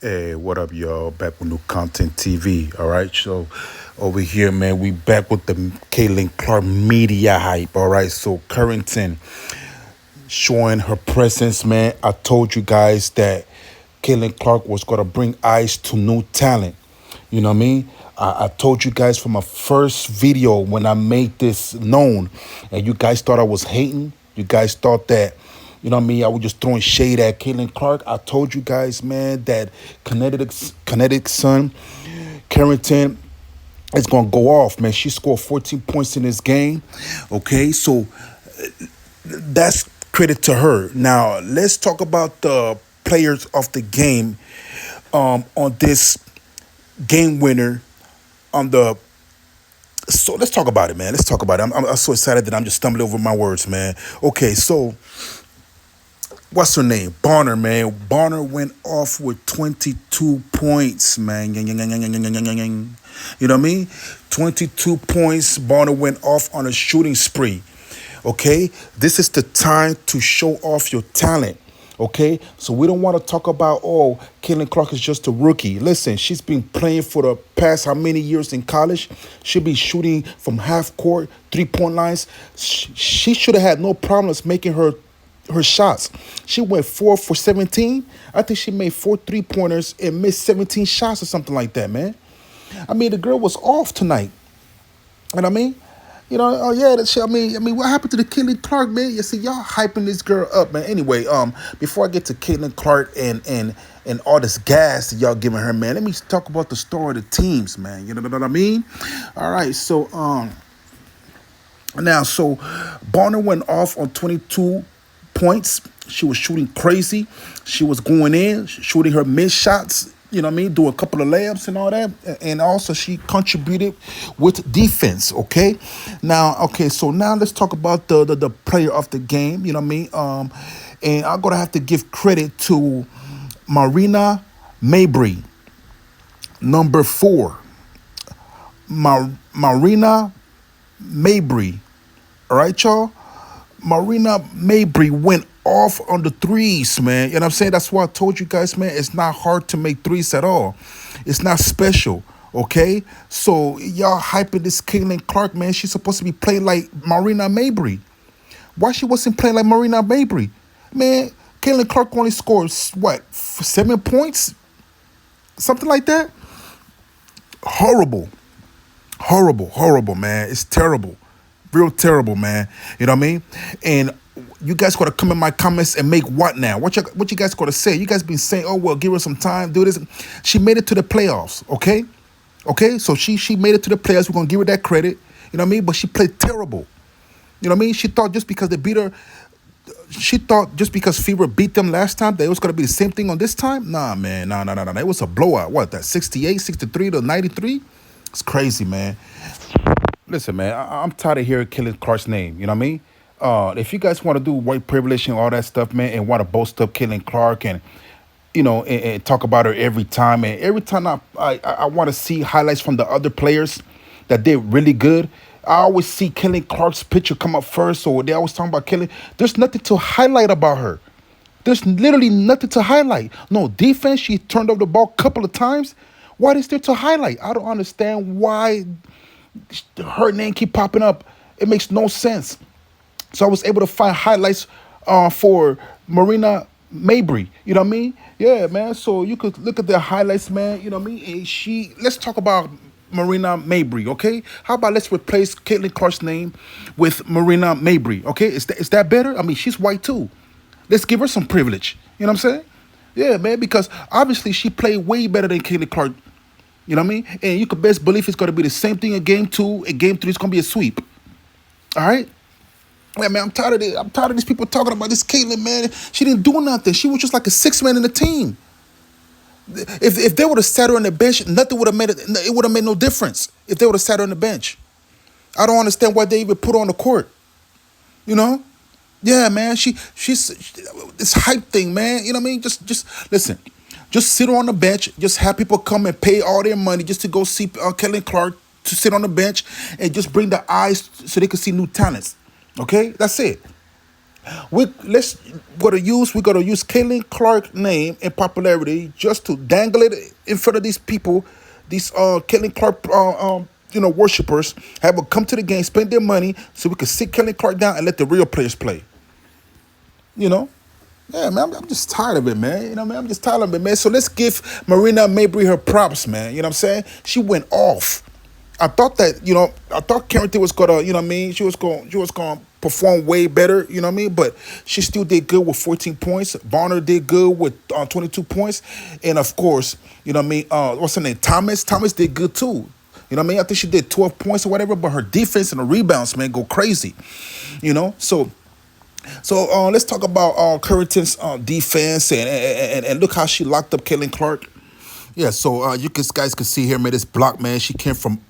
Hey, what up, y'all? Back with new content TV. All right, so over here, man, we back with the Caitlin Clark media hype. All right, so Carrington showing her presence, man. I told you guys that Caitlin Clark was gonna bring eyes to new talent. You know what I mean? I told you guys from my first video when I made this known, and you guys thought I was hating. You guys thought that, you know what I mean, I was just throwing shade at Caitlin Clark. I told you guys, man, that Connecticut Sun, Carrington is gonna go off, man. She scored 14 points in this game. Okay, so that's credit to her. Now let's talk about the players of the game on this game winner on the. So let's talk about it, man. Let's talk about it. I'm so excited that I'm just stumbling over my words, man. Okay, so what's her name? Bonner, man. Bonner went off with 22 points, man. You know what I mean? 22 points. Bonner went off on a shooting spree. Okay? This is the time to show off your talent. Okay? So we don't want to talk about, oh, Caitlin Clark is just a rookie. Listen, she's been playing for the past how many years in college? She'll be shooting from half court, 3-point lines. She should have had no problems making her shots. She went 4 for 17. I think she made 4 3-pointers and missed 17 shots or something like that, man. I mean, the girl was off tonight. You know what I mean? You know, oh yeah, that shit. I mean, what happened to the Caitlin Clark, man? You see, y'all hyping this girl up, man. Anyway, before I get to Caitlin Clark and all this gas that y'all giving her, man, let me talk about the story of the teams, man. You know what I mean? All right, so now, so Bonner went off on 22 points. She was shooting crazy. She was going in, shooting her missed shots. You know what I mean? Do a couple of layups and all that. And also she contributed with defense. Okay. Now, okay, so now let's talk about the player of the game. You know what I mean? And I'm gonna have to give credit to Marina Mabrey, number 4. Marina Mabrey. All right, y'all. Marina Mabrey went off on the threes, man. You know what I'm saying? That's why I told you guys, man, it's not hard to make threes at all. It's not special, okay? So y'all hyping this Caitlin Clark, man. She's supposed to be playing like Marina Mabrey. Why she wasn't playing like Marina Mabrey? Man, Caitlin Clark only scored, what, 7 points? Something like that? Horrible. Horrible, man. It's terrible. Real terrible, man. You know what I mean? And you guys gotta come in my comments and make what now? What you guys gotta say? You guys been saying, oh well, give her some time, do this. She made it to the playoffs, okay? Okay, so she made it to the playoffs. We're gonna give her that credit. You know what I mean? But she played terrible. You know what I mean? She thought just because they beat her, she thought just because Fever beat them last time that it was gonna be the same thing on this time. Nah, man, nah. It was a blowout. What, that 68, 63 to 93? It's crazy, man. Listen, man, I'm tired of hearing Caitlin Clark's name. You know what I mean? If you guys want to do white privilege and all that stuff, man, and want to boast up Caitlin Clark and and talk about her every time I want to see highlights from the other players that did really good. I always see Caitlin Clark's picture come up first, or they always talking about Caitlin. There's nothing to highlight about her. There's literally nothing to highlight. No defense. She turned over the ball a couple of times. What is there to highlight? I don't understand why her name keep popping up. It makes no sense. So I was able to find highlights for Marina Mabrey. You know what I mean? Yeah, man. So you could look at the highlights, man. You know what I mean? And let's talk about Marina Mabrey, okay? How about let's replace Caitlin Clark's name with Marina Mabrey, okay? Is that better? I mean, she's white too. Let's give her some privilege. You know what I'm saying? Yeah, man, because obviously she played way better than Caitlin Clark. You know what I mean? And you could best believe it's going to be the same thing in game 2. In game 3, it's going to be a sweep. All right? Yeah, man, I'm tired of this. I'm tired of these people talking about this Caitlin, man. She didn't do nothing. She was just like a 6-man in the team. If they would have sat her on the bench, nothing would have made it. It would have made no difference if they would have sat her on the bench. I don't understand why they even put her on the court. You know? Yeah, man. She's this hype thing, man. You know what I mean? Just listen. Just sit on the bench. Just have people come and pay all their money just to go see Caitlin Clark, to sit on the bench and just bring the eyes so they can see new talents. Okay? That's it. We're gonna use Caitlin Clark name and popularity just to dangle it in front of these people, these Caitlin Clark worshipers. Have them come to the game, spend their money, so we can sit Caitlin Clark down and let the real players play. You know. Yeah, man, I'm just tired of it, man. You know what I mean? I'm just tired of it, man. So let's give Marina Mabrey her props, man. You know what I'm saying? She went off. I thought Carrington was gonna, you know what I mean? She was gonna perform way better, you know what I mean? But she still did good with 14 points. Bonner did good with 22 points. And of course, you know what I mean? What's her name? Thomas. Thomas did good too. You know what I mean? I think she did 12 points or whatever, but her defense and the rebounds, man, go crazy. You know? So let's talk about Carrington's defense and look how she locked up Caitlin Clark. Yeah, so guys can see here, man, this block, man. She came from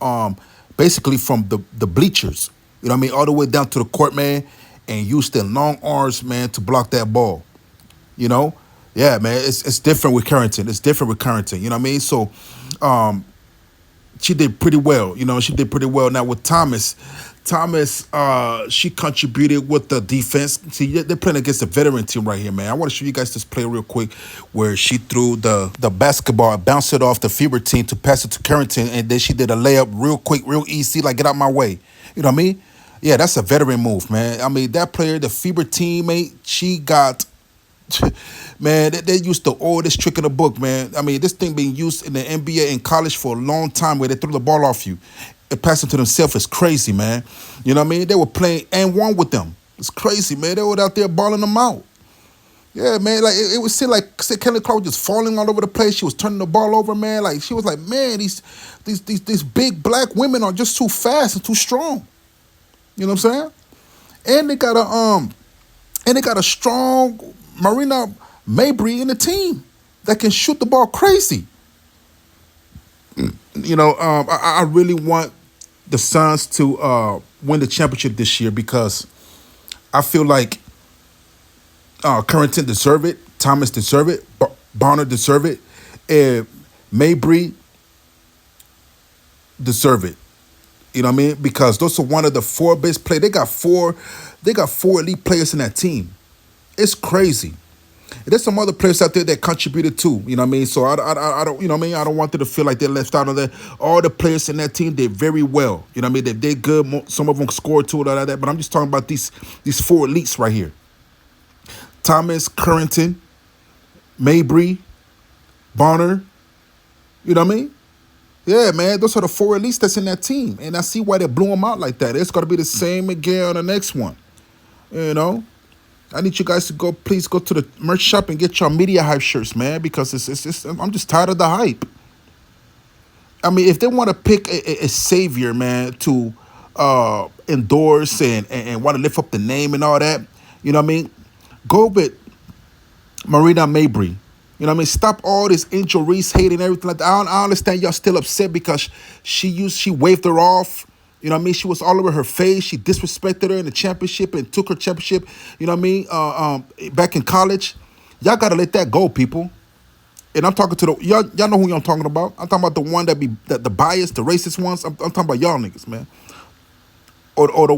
basically from the bleachers. You know what I mean? All the way down to the court, man, and used their long arms, man, to block that ball. You know? Yeah, man, it's different with Carrington. It's different with Carrington. You know what I mean? So she did pretty well. You know, she did pretty well. Now with Thomas, she contributed with the defense. See, they're playing against a veteran team right here, man. I want to show you guys this play real quick where she threw the basketball, bounced it off the Fever team to pass it to Carrington, and then she did a layup real quick, real easy, like get out my way. You know what I mean? Yeah, that's a veteran move, man. I mean, that player, the Fever teammate, she got man, they used the oldest trick in the book, man. I mean, this thing being used in the NBA and college for a long time where they throw the ball off you and pass it to themselves is crazy, man. You know what I mean? They were playing and one with them. It's crazy, man. They were out there balling them out. Yeah, man. Like it would seem like Kelly Clark was just falling all over the place. She was turning the ball over, man. Like she was like, man, these big black women are just too fast and too strong. You know what I'm saying? And they got a strong Marina Mabrey in the team that can shoot the ball crazy. You know, I really want the Suns to win the championship this year because I feel like Carrington deserve it, Thomas deserve it, Bonner deserve it, and Mabrey deserve it. You know what I mean? Because those are one of the four best players. They got four elite players in that team. It's crazy. And there's some other players out there that contributed too. You know what I mean? So I don't, you know what I mean? I don't want them to feel like they're left out of that. All the players in that team did very well. You know what I mean? They did good. Some of them scored too, all that. But I'm just talking about these four elites right here: Thomas, Carrington, Mabrey, Bonner. You know what I mean? Yeah, man, those are the four elites that's in that team. And I see why they blew them out like that. It's got to be the same again on the next one. You know? I need you guys to please go to the merch shop and get your media hype shirts, man, because I'm just tired of the hype. I mean, if they want to pick a savior, man, to endorse and want to lift up the name and all that, you know what I mean? Go with Marina Mabrey. You know what I mean? Stop all this Angel Reese hate and everything like that. I understand y'all still upset because she waved her off. You know what I mean? She was all over her face. She disrespected her in the championship and took her championship, you know what I mean, back in college. Y'all got to let that go, people. And I'm talking to y'all know who I'm talking about. I'm talking about the one that the biased, the racist ones. I'm talking about y'all niggas, man. Or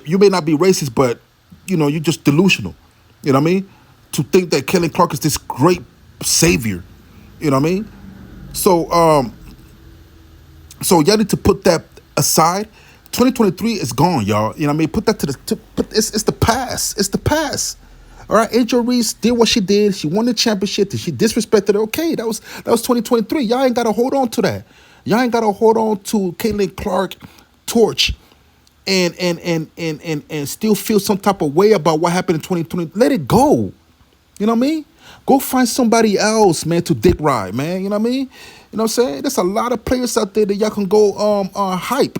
you may not be racist, but, you know, you're just delusional. You know what I mean? To think that Kelly Clark is this great savior. You know what I mean? So y'all need to put that aside. 2023 is gone, y'all. You know what I mean? Put that it's the past. It's the past. All right, Angel Reese did what she did. She won the championship. She disrespected her. Okay, that was 2023. Y'all ain't gotta hold on to that. Y'all ain't gotta hold on to Caitlin Clark torch and still feel some type of way about what happened in 2020. Let it go. You know what I mean? Go find somebody else, man, to dick ride, man. You know what I mean? You know what I'm saying? There's a lot of players out there that y'all can go hype.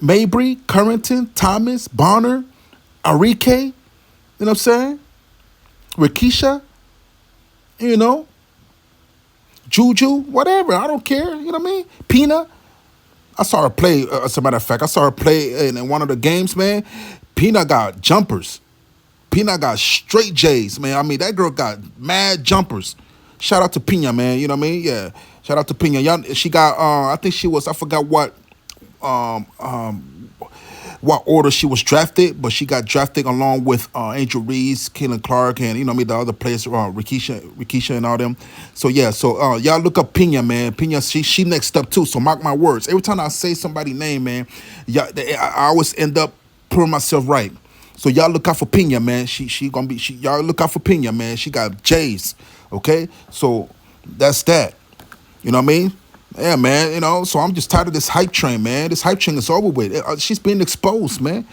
Mabrey, Carrington, Thomas, Bonner, Arike, you know what I'm saying? Rikisha, you know, Juju, whatever. I don't care. You know what I mean? Pina. I saw her play, as a matter of fact. I saw her play in one of the games, man. Pina got jumpers. Pina got straight J's, man. I mean, that girl got mad jumpers. Shout out to Pina, man. You know what I mean? Yeah. Shout out to Pina. She got, I think she was, I forgot what what order she was drafted, but she got drafted along with Angel Reese, Kaylin Clark, and the other players, Rikisha, and all them. So yeah, so y'all look up Pena, man. Pena, she next up too. So mark my words. Every time I say somebody's name, man, I always end up proving myself right. So y'all look out for Pena, man. She gonna be. Y'all look out for Pena, man. She got J's. Okay, so that's that. You know what I mean? Yeah, man. So I'm just tired of this hype train, man. This hype train is over with. She's being exposed, man.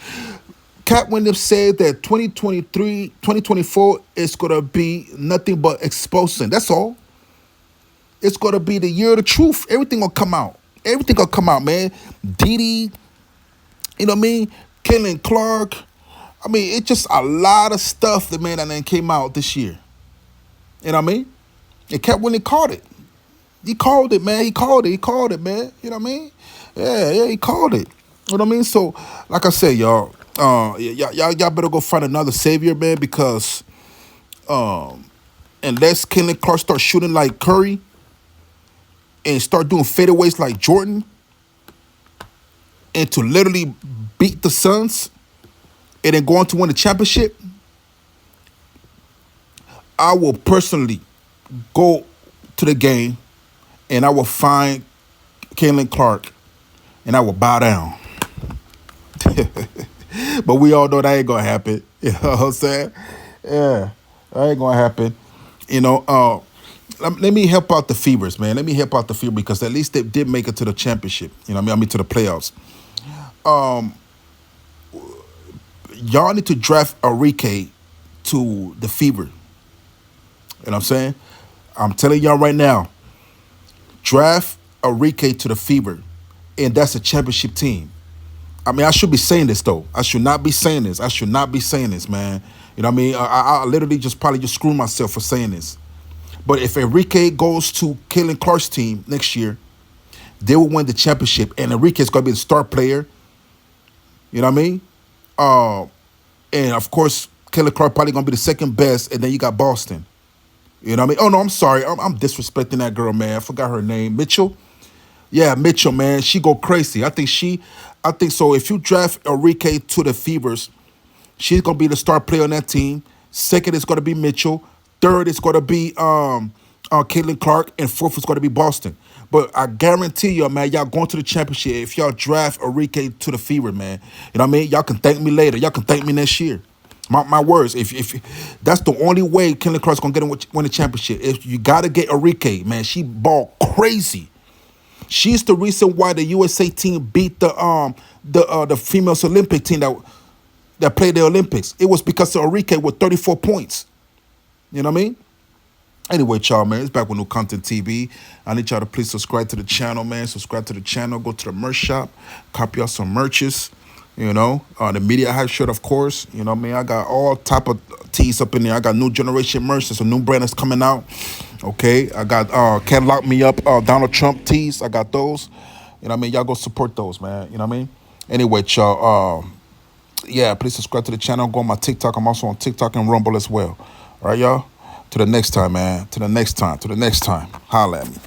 Cat Williams said that 2023, 2024 is gonna be nothing but exposing. That's all. It's gonna be the year of the truth. Everything gonna come out. Everything gonna come out, man. Didi, you know what I mean? Kaylin Clark. I mean, it's just a lot of stuff that then came out this year. You know what I mean? And Cat Williams caught it. He called it, man. He called it, man. You know what I mean? Yeah, he called it. You know what I mean? So, like I said, y'all, y'all better go find another savior, man, because unless Kaylin Clark start shooting like Curry and start doing fadeaways like Jordan, and to literally beat the Suns and then go on to win the championship, I will personally go to the game and I will find Kaylin Clark and I will bow down. But we all know that ain't gonna happen. You know what I'm saying? Yeah, that ain't gonna happen. Let me help out the Fevers, man. Let me help out the Fever because at least they did make it to the championship. You know what I mean? To the playoffs. Y'all need to draft Enrique to the Fever. You know what I'm saying? I'm telling y'all right now, draft Enrique to the Fever, and that's a championship team. I mean, I should be saying this, though. I should not be saying this. Man. You know what I mean? I literally probably just screw myself for saying this. But if Enrique goes to Kaylin Clark's team next year, they will win the championship, and Enrique is going to be the star player. You know what I mean? And, of course, Kaylin Clark probably going to be the second best, and then you got Boston. You know what I mean? Oh, no, I'm sorry. I'm disrespecting that girl, man. I forgot her name. Mitchell? Yeah, Mitchell, man. She go crazy. I think so. If you draft Enrique to the Fevers, she's going to be the star player on that team. Second is going to be Mitchell. Third is going to be Kaylin Clark. And fourth is going to be Boston. But I guarantee you, man, y'all going to the championship if y'all draft Enrique to the Fever, man. You know what I mean? Y'all can thank me later. Y'all can thank me next year. My words. If that's the only way Kaylin Clark's going to win the championship. If you got to get Enrique, man. She ball crazy. She's the reason why the USA team beat the females Olympic team that played the Olympics. It was because of Enrique with 34 points. You know what I mean? Anyway, y'all, man, it's back with New Content TV. I need y'all to please subscribe to the channel, man. Subscribe to the channel. Go to the merch shop. Copy out some merches. The Media Hype shirt, of course. You know what I mean? I got all type of tees up in there. I got new generation merch. There's a new brand that's coming out. Okay, I got Can't Lock Me Up Donald Trump tees. I got those. You know what I mean? Y'all go support those, man. You know what I mean? Anyway, y'all, yeah, please subscribe to the channel. Go on my TikTok. I'm also on TikTok and Rumble as well. All right, y'all? To the next time, man. To the next time. Holla at me.